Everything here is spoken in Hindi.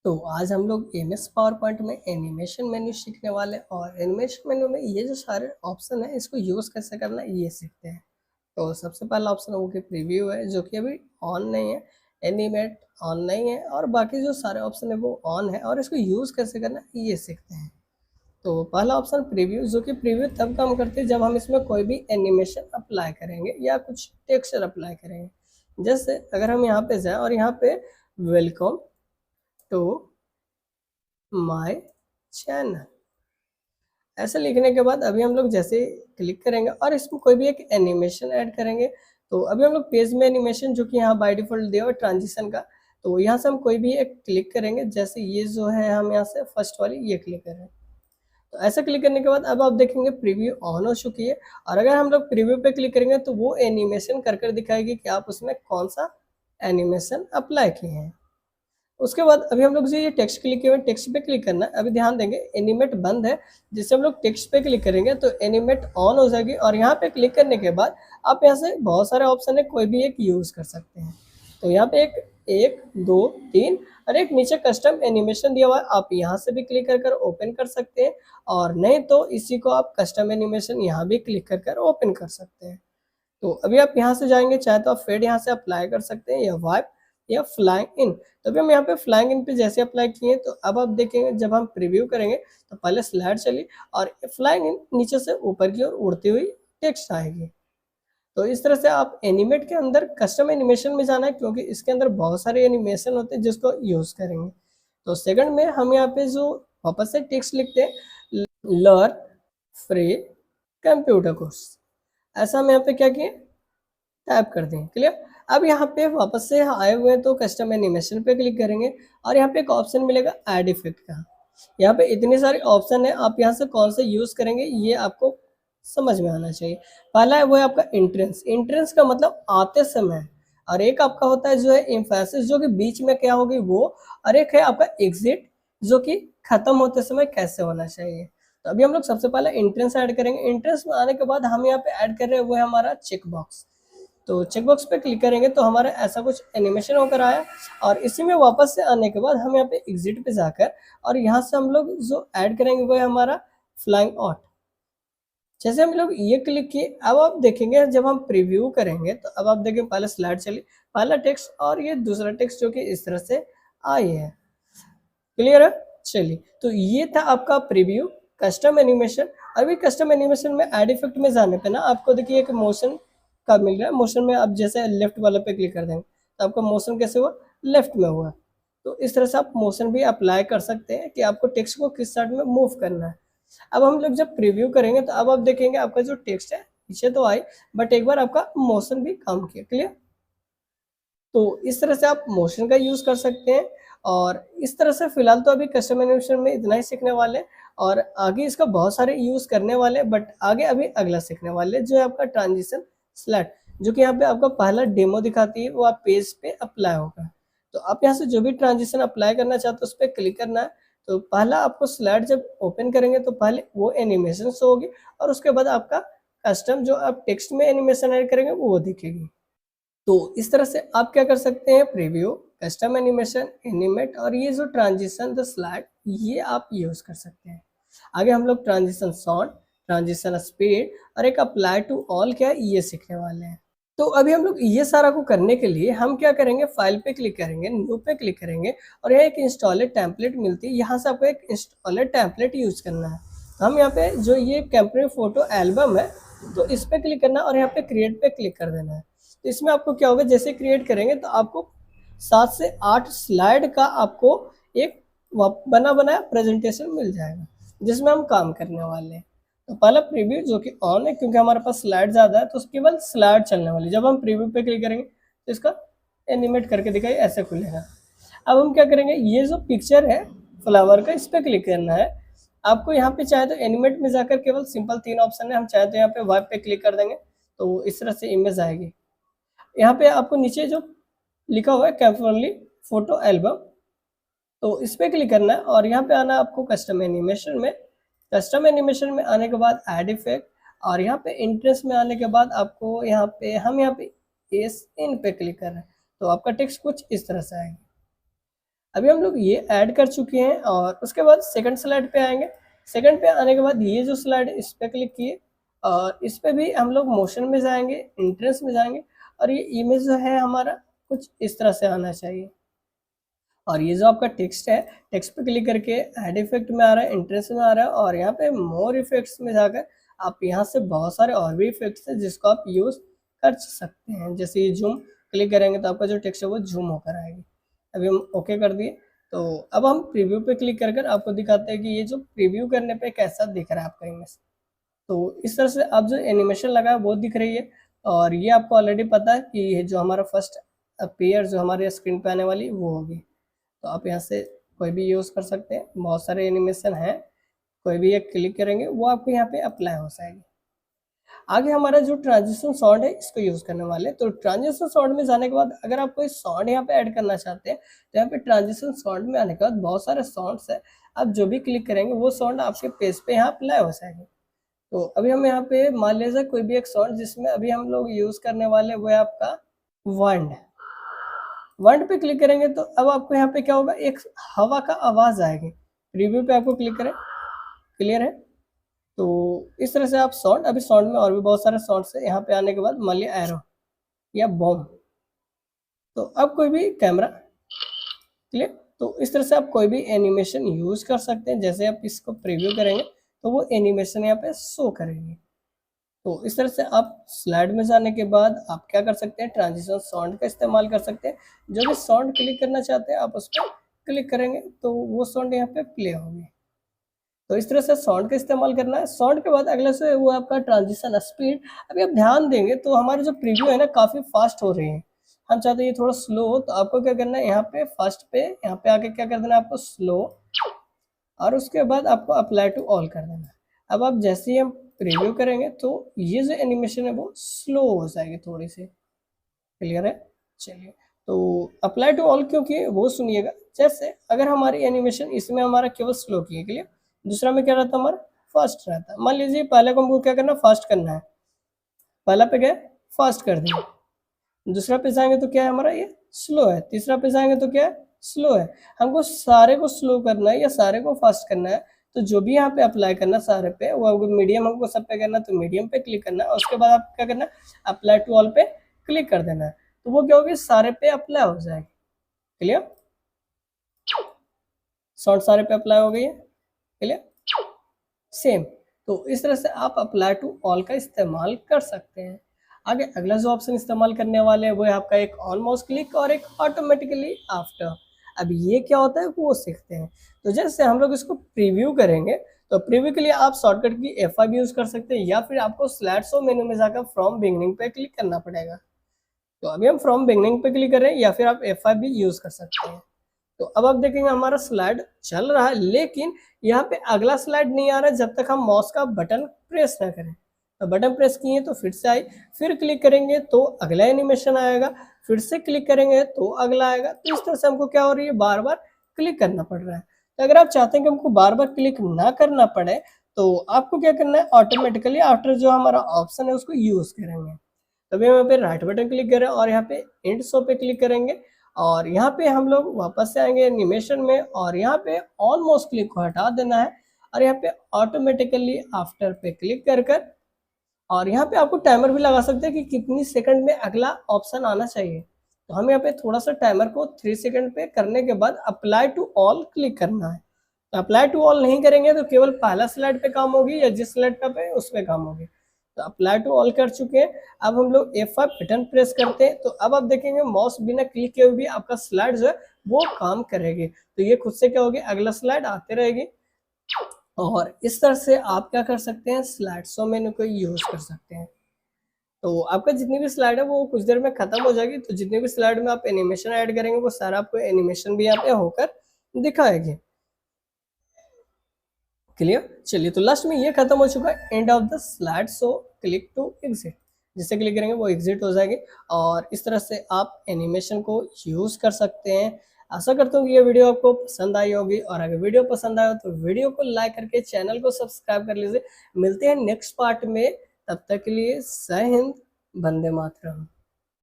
तो आज हम लोग एमएस पावर पॉइंट में एनिमेशन मेन्यू सीखने वाले और एनिमेशन मेन्यू में ये जो सारे ऑप्शन है इसको यूज़ कैसे करना है ये सीखते हैं। तो सबसे पहला ऑप्शन वो कि प्रीव्यू है जो कि अभी ऑन नहीं है, एनिमेट ऑन नहीं है और बाकी जो सारे ऑप्शन है वो ऑन है और इसको यूज़ कैसे करना है ये सीखते हैं। तो पहला ऑप्शन प्रीव्यू, जो कि प्रीव्यू तब काम करती है जब हम इसमें कोई भी एनिमेशन अप्लाई करेंगे या कुछ टेक्सचर अप्लाई करेंगे। जैसे अगर हम यहाँ पे जाएं और यहाँ पे वेलकम टू माय चैनल ऐसे लिखने के बाद अभी हम लोग जैसे क्लिक करेंगे और इसमें कोई भी एक एनिमेशन ऐड करेंगे। तो अभी हम लोग पेज में एनिमेशन जो कि यहाँ बाय डिफॉल्ट दिया हुआ ट्रांजिशन का, तो यहाँ से हम कोई भी एक क्लिक करेंगे। जैसे ये जो है हम यहाँ से फर्स्ट वाली ये क्लिक करें, तो ऐसा क्लिक करने के बाद अब आप देखेंगे प्रीव्यू ऑन हो चुकी है। और अगर हम लोग प्रीव्यू पे क्लिक करेंगे तो वो एनिमेशन कर दिखाएगी कि आप उसमें कौन सा एनिमेशन अप्लाई किए हैं। उसके बाद अभी हम लोग जो ये टेक्स्ट क्लिक किए हुए टेक्स्ट पे क्लिक करना है। अभी ध्यान देंगे एनिमेट बंद है, जिससे हम लोग टेक्स्ट पे क्लिक करेंगे तो एनिमेट ऑन हो जाएगी। और यहाँ पे क्लिक करने के बाद आप यहाँ से बहुत सारे ऑप्शन है, कोई भी एक यूज़ कर सकते हैं। तो यहाँ पे एक 2 3 और एक नीचे कस्टम एनिमेशन दिया हुआ है, आप यहाँ से भी क्लिक कर ओपन कर सकते हैं। और नहीं तो इसी को आप कस्टम एनिमेशन यहाँ भी क्लिक कर ओपन कर सकते हैं। तो अभी आप यहाँ से जाएंगे, चाहे तो आप फेड यहाँ से अप्लाई कर सकते हैं या वाइप या फ्लाइंग इन। तो अभी हम यहाँ पे फ्लाइंग इन पे जैसे अप्लाई किए तो अब आप देखेंगे जब हम प्रीव्यू करेंगे तो पहले स्लाइड चली और फ्लाइंग इन नीचे से ऊपर की ओर उड़ती हुई टेक्स्ट आएगी। तो इस तरह से आप एनिमेट के अंदर कस्टम एनिमेशन में जाना है, क्योंकि इसके अंदर बहुत सारे एनिमेशन होते हैं जिसको यूज करेंगे। तो सेकंड में हम यहाँ पे जो वापस से टेक्स्ट लिखते हैं, लर्न फ्री कंप्यूटर कोर्स, ऐसा हम यहाँ पे क्या किए टाइप कर दें। क्लियर। अब यहाँ पे वापस से आए हुए हैं तो कस्टम एनिमेशन पे क्लिक करेंगे और यहाँ पे एक ऑप्शन मिलेगा ऐड इफेक्ट का। यहाँ पे इतने सारे ऑप्शन है, आप यहाँ से कौन से यूज करेंगे ये आपको समझ में आना चाहिए। पहला है वो है आपका इंट्रेंस। इंट्रेंस का मतलब आते समय, और एक आपका होता है जो है एम्फेसिस, जो कि बीच में क्या होगी वो, और एक है आपका एग्जिट जो कि खत्म होते समय कैसे होना चाहिए। तो अभी हम लोग सबसे पहले इंट्रेंस ऐड करेंगे। इंट्रेंस में आने के बाद हम यहाँ पे ऐड कर रहे हैं वो है हमारा चेक बॉक्स। तो चेकबॉक्स पे क्लिक करेंगे तो हमारा ऐसा कुछ एनिमेशन होकर आया। और इसी में वापस से आने के बाद हम यहाँ पे एग्जिट पे जाकर और यहाँ से हम लोग जो ऐड करेंगे वो है हमारा फ्लाइंग आउट। जैसे हम लोग ये क्लिक किए, अब आप देखेंगे जब हम प्रीव्यू करेंगे तो अब आप देखेंगे पहले स्लाइड चली, पहला टेक्स्ट और ये दूसरा टेक्स्ट जो कि इस तरह से आई है। क्लियर है। चलिए, तो ये था आपका प्रीव्यू कस्टम एनिमेशन। अभी कस्टम एनिमेशन में ऐड इफेक्ट में जाने पे ना आपको देखिए एक मोशन का मिल रहा है। मोशन में आप जैसे लेफ्ट वाले पे क्लिक कर देंगे तो आपका मोशन कैसे हुआ, लेफ्ट में हुआ। तो इस तरह से आप मोशन भी अप्लाई कर सकते हैं कि आपको टेक्स्ट को किस साइड में मूव करना है। अब हम लोग जब प्रीव्यू करेंगे तो अब आप देखेंगे आपका जो टेक्स्ट है पीछे तो आई, बट एक बार आपका मोशन भी काम किया। क्लियर। तो इस तरह से आप मोशन का यूज़ कर सकते हैं। और इस तरह से फिलहाल तो अभी कस्टम एनिमेशन में इतना ही सीखने वाले हैं, और आगे इसका बहुत सारे यूज़ करने वाले हैं, बट आगे अभी अगला सीखने वाले जो है आपका ट्रांजिशन स्लैट, जो कि यहाँ पे आपका पहला डेमो दिखाती है, वो आप पेज पे अप्लाई होगा। तो आप यहाँ से जो भी ट्रांजिशन अप्लाई करना चाहते हो उस पर क्लिक करना है। तो पहला आपको स्लाइड जब ओपन करेंगे तो पहले वो एनिमेशन शो होगी और उसके बाद आपका कस्टम जो आप टेक्स्ट में एनिमेशन ऐड करेंगे वो दिखेगी। तो इस तरह से आप क्या कर सकते हैं, प्रीव्यू, कस्टम एनिमेशन, एनिमेट और ये जो ट्रांजिशन द स्लाइड ये आप यूज कर सकते हैं। आगे हम लोग ट्रांजिशन सॉर्ट, ट्रांजिशन स्पीड और एक अप्लाई टू ऑल क्या है ये सीखने वाले हैं। तो अभी हम लोग ये सारा को करने के लिए हम क्या करेंगे, फाइल पे क्लिक करेंगे, न्यू पे क्लिक करेंगे और यहाँ एक इंस्टॉलर टेम्पलेट मिलती है, यहाँ से आपको एक इंस्टॉलर टेम्पलेट यूज करना है। तो हम यहाँ पे जो ये कैंपेन फोटो एल्बम है तो इस पे क्लिक करना है और यहाँ पे क्रिएट पे क्लिक कर देना है। तो इसमें आपको क्या होगा, जैसे क्रिएट करेंगे तो आपको 7 से 8 स्लाइड का आपको एक बना बनाया प्रेजेंटेशन मिल जाएगा जिसमें हम काम करने वाले हैं। तो पहला प्रीव्यू जो कि ऑन है, क्योंकि हमारे पास स्लाइड ज़्यादा है तो केवल स्लाइड चलने वाली। जब हम प्रीव्यू पे क्लिक करेंगे तो इसका एनिमेट करके दिखाई ऐसे खुलेगा। अब हम क्या करेंगे, ये जो पिक्चर है फ्लावर का इस पर क्लिक करना है। आपको यहाँ पे चाहे तो एनिमेट में जाकर केवल सिंपल 3 ऑप्शन है, हम चाहे तो यहाँ पे वेब पे क्लिक कर देंगे तो इस तरह से इमेज आएगी। यहाँ पे आपको नीचे जो लिखा हुआ है कैपरली फोटो एल्बम, तो इस पर क्लिक करना है और यहाँ पे आना आपको कस्टम एनिमेशन में। कस्टम एनिमेशन में आने के बाद ऐड इफेक्ट और यहाँ पे इंट्रेंस में आने के बाद आपको यहाँ पे एस इन पे क्लिक कर रहे हैं तो आपका टेक्स्ट कुछ इस तरह से आएगा। अभी हम लोग ये ऐड कर चुके हैं और उसके बाद सेकंड स्लाइड पे आएंगे। सेकंड पे आने के बाद ये जो स्लाइड है इस पर क्लिक किए और इस पे भी हम लोग मोशन में जाएंगे, इंटरेस्ट में जाएंगे और ये इमेज जो है हमारा कुछ इस तरह से आना चाहिए। और ये जो आपका टेक्स्ट है, टेक्स्ट पे क्लिक करके ऐड इफेक्ट में आ रहा है, इंटरेस्ट में आ रहा है और यहाँ पे मोर इफेक्ट्स में जाकर आप यहाँ से बहुत सारे और भी इफेक्ट्स हैं जिसको आप यूज़ कर सकते हैं। जैसे ये जूम क्लिक करेंगे तो आपका जो टेक्स्ट है वो जूम होकर आएगी। अभी हम ओके कर दिए, तो अब हम प्रीव्यू पे क्लिक कर आपको दिखाते हैं कि ये जो प्रीव्यू करने पे कैसा दिख रहा है आपका इमेज। तो इस तरह से अब जो एनिमेशन लगा है वो दिख रही है और ये आपको ऑलरेडी पता है कि ये जो हमारा फर्स्ट अपीयर जो हमारे स्क्रीन पे आने वाली वो होगी। तो आप यहाँ से कोई भी यूज़ कर सकते हैं, बहुत सारे एनिमेशन हैं, कोई भी एक क्लिक करेंगे वो आपको यहाँ पे अप्लाई हो जाएगी। आगे हमारा जो ट्रांजिशन साउंड है इसको यूज़ करने वाले हैं। तो ट्रांजिशन साउंड में जाने के बाद अगर आप कोई साउंड यहाँ पे ऐड करना चाहते हैं तो यहाँ पे ट्रांजिशन साउंड में आने के बाद बहुत सारे साउंड्स है, आप जो भी क्लिक करेंगे वो साउंड आपके पेज पे यहाँ अप्लाई हो जाएंगे। तो अभी हम यहाँ पे मान लीजिए कोई भी एक साउंड जिसमें अभी हम लोग यूज़ करने वाले वो है आपका वर्ड। वर्ड पे क्लिक करेंगे तो अब आपको यहाँ पे क्या होगा, एक हवा का आवाज़ आएगी। प्रीव्यू पे आपको क्लिक करें, क्लियर है। तो इस तरह से आप साउंड, अभी साउंड में और भी बहुत सारे साउंड्स है। यहाँ पे आने के बाद मान लिया एरो या बॉम्ब, तो अब कोई भी कैमरा, क्लियर। तो इस तरह से आप कोई भी एनिमेशन यूज़ कर सकते हैं। जैसे आप इसको प्रीव्यू करेंगे तो वो एनिमेशन यहाँ पे शो करेंगे। तो इस तरह से आप स्लाइड में जाने के बाद आप क्या कर सकते हैं, ट्रांजिशन साउंड का इस्तेमाल कर सकते हैं। जो भी साउंड क्लिक करना चाहते हैं आप उस पर क्लिक करेंगे तो वो साउंड यहाँ पे प्ले होगी। तो इस तरह से साउंड का इस्तेमाल करना है। साउंड के बाद अगले से वो आपका ट्रांजिशन स्पीड। अभी आप ध्यान देंगे तो हमारे जो प्रीव्यू है ना काफ़ी फास्ट हो रही है। हम चाहते हैं ये थोड़ा स्लो हो, तो आपको क्या करना है, यहाँ पे फर्स्ट पे यहाँ पे आके क्या कर देना है आपको, स्लो, और उसके बाद आपको अप्लाई टू ऑल कर देना है। अब आप जैसे ही हम प्रीव्यू करेंगे तो ये जो एनिमेशन है वो स्लो हो जाएगी थोड़ी सी, क्लियर है। चलिए, तो अप्लाई टू ऑल क्योंकि वो सुनिएगा। जैसे अगर हमारी एनिमेशन इसमें हमारा केवल स्लो की है, क्लियर, दूसरा में क्या रहता है हमारा फास्ट रहता है। मान लीजिए पहले को हमको क्या करना, फास्ट करना है, पहला पे गए फास्ट कर दिया, दूसरा पे जाएंगे तो क्या है हमारा ये स्लो है, तीसरा पे जाएंगे तो क्या है स्लो है। हमको सारे को स्लो करना है या सारे को फास्ट करना है, तो जो भी यहाँ पे अप्लाई करना सारे पे, वो मीडियम हमको सब पे करना, तो मीडियम पे क्लिक करना है और उसके बाद आप क्या करना है, अप्लाई टू ऑल पे क्लिक कर देना है। तो वो क्या होगी, सारे पे अप्लाई हो जाएगी, क्लियर। साउंड सारे पे अप्लाई हो गई है, क्लियर, सेम। तो इस तरह से आप अप्लाई टू ऑल का इस्तेमाल कर सकते हैं। आगे अगला जो ऑप्शन इस्तेमाल करने वाले हैं वो है आपका एक ऑन माउस क्लिक और एक ऑटोमेटिकली आफ्टर। अब ये क्या होता है वो सीखते हैं। तो जैसे हम लोग इसको प्रीव्यू करेंगे तो प्रीव्यू के लिए आप शॉर्टकट की F5 यूज कर सकते हैं या फिर आपको स्लाइड शो मेनू में जाकर फ्रॉम बिगनिंग पे क्लिक करना पड़ेगा। तो अभी हम फ्रॉम बिगनिंग पे क्लिक कर रहे हैं या फिर आप F5 भी यूज कर सकते हैं। तो अब आप देखेंगे हमारा स्लाइड चल रहा है, लेकिन यहाँ पे अगला स्लाइड नहीं आ रहा है जब तक हम माउस का बटन प्रेस ना करें। तो बटन प्रेस किए तो फिर से आई, फिर क्लिक करेंगे तो अगला एनिमेशन आएगा, फिर से क्लिक करेंगे तो अगला आएगा। तो इस तरह से हमको क्या हो रही है, बार बार क्लिक करना पड़ रहा है। तो अगर आप चाहते हैं कि हमको बार बार क्लिक ना करना पड़े तो आपको क्या करना है, ऑटोमेटिकली आफ्टर जो हमारा ऑप्शन है उसको यूज करेंगे। तभी हम यहाँ पे राइट बटन क्लिक करें और यहाँ पे एंड शो पे क्लिक करेंगे और यहाँ पे हम लोग वापस से आएंगे एनिमेशन में और यहाँ पे ऑलमोस्ट क्लिक को हटा देना है और यहाँ पे ऑटोमेटिकली आफ्टर पे क्लिक कर और यहाँ पे आपको टाइमर भी लगा सकते हैं कि कितनी सेकंड में अगला ऑप्शन आना चाहिए। तो हम यहाँ पे थोड़ा सा टाइमर को 3 सेकंड पे करने के बाद अप्लाई टू ऑल क्लिक करना है। तो अप्लाई टू ऑल नहीं करेंगे तो केवल पहला स्लाइड पे काम होगी या जिस स्लाइड पे उस पर काम होगी। तो अप्लाई टू ऑल कर चुके हैं। अब हम लोग F5 बटन प्रेस करते हैं तो अब आप देखेंगे माउस बिना क्लिक किए हुए भी आपका स्लाइड जो है वो काम करेगी। तो ये खुद से क्या होगी, अगला स्लाइड आते रहेगी। और इस तरह से आप क्या कर सकते हैं, स्लाइड शो मेनू को यूज कर सकते हैं। तो आपका जितनी भी स्लाइड है वो कुछ देर में खत्म हो जाएगी। तो जितनी भी स्लाइड में आप एनिमेशन ऐड करेंगे वो सारा आपको एनिमेशन भी यहाँ पे होकर दिखाएगी, क्लियर। चलिए, तो लास्ट में ये खत्म हो चुका है, end of the slide show, click to exit. जिससे क्लिक करेंगे वो एग्जिट हो जाएगी और इस तरह से आप एनिमेशन को यूज कर सकते हैं। आशा करता हूँ कि ये वीडियो आपको पसंद आई होगी और अगर वीडियो पसंद आया तो वीडियो को लाइक करके चैनल को सब्सक्राइब कर लीजिए। मिलते हैं नेक्स्ट पार्ट में, तब तक के लिए जय हिंद, वंदे मातरम।